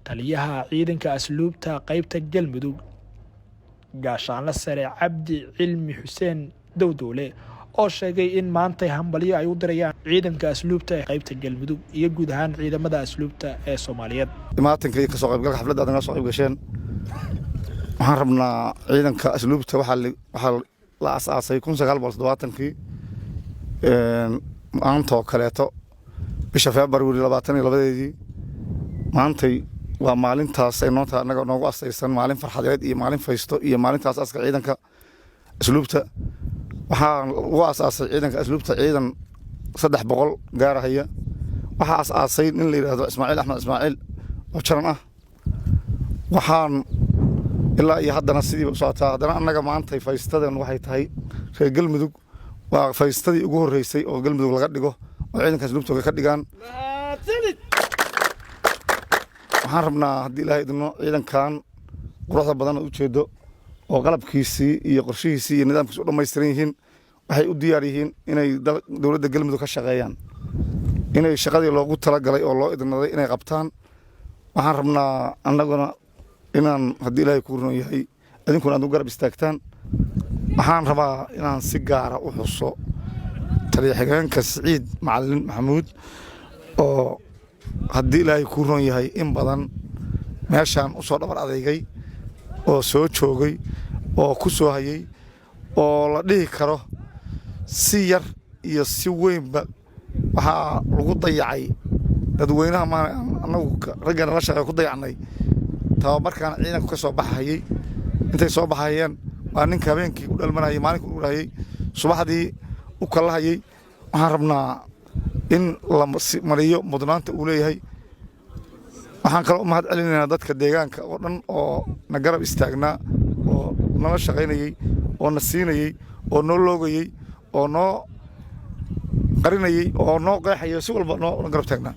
taliyaha ciidanka asluubta qaybta galmudug gaashaanle sare cabdi cilmi xuseen dowdowle oo sheegay in maanta hambalyo ay u dirayaan ciidanka asluubta ee qaybta galmudug iyo guud ahaan ciidamada asluubta ee Soomaaliyeed. Imaatinka ka soo qaybgalka xafladda aad naga soo qayb gasheen waxaan rabnaa ciidanka asluubta waxa la aasaasay 1970kii maanta oo kaleeto bisha Febraayo 22 maantay waa maalintaas ay noonta anaga noogu asaysan maalin farxadeed iyo maalin faysto iyo maalintaas aska ciidanka asluubta waxaan ugu asaasay ciidanka asluubta ciidan 300 gaarahaya waxa asaasay nin la yiraahdo Ismaaciil Axmed Ismaaciil oo jaran ah waxaan ilaa iyo haddana sidii u socotaa haddana anaga maantay faystadan waxay tahay reer galmudug waa faystadii ugu horeysay oo galmudug laga dhigo oo ciidanka asluubta ka dhigaan waxaan rabnaa haddii ilaahay idino ciidankan quruxda badan u jeedo oo qalabkiisii iyo qorshihiisii iyo nidaamkiisa u dhammaystiran yihiin waxay u diyaar yihiin inay dowladda galmudug ka shaqeeyaan inay shaqadii loogu talagalay oo loo idnaday inay qabtaan waxaan rabnaa annaguna inaan haddii ilaahay ku roon yahay idinkuna aad u garab istaagtaan waxaan rabaa inaan si gaara u xuso taliya xigeenka Siciid Macallin Maxamuud oo haddii ilaahay ku roon yahay in badan meeshaan u soo dhabar adeegay oo soo joogay oo ku soo hayay oo la dhihi karo si yar iyo si weynba waxaa lagu dayacay dadweynaha anagu raggan la shaqeeyo ku dayacnay tababarkan ciidanku ka soo baxayay intay soo baxayeen waa ninka habeenkii u dhalmanayay maalinkii u dhahayay subaxdii u kala hayay waxaan rabnaa in la mariyo mudnaanta uu leeyahay waxaan kala u mahad celinaynaa dadka deegaanka oo dhan oo na garab istaagnaa oo nala shaqaynayay oo na siinayay oo noo loogayay oo noo qarinayay oo noo qeexayay si walba noo garab taagnaa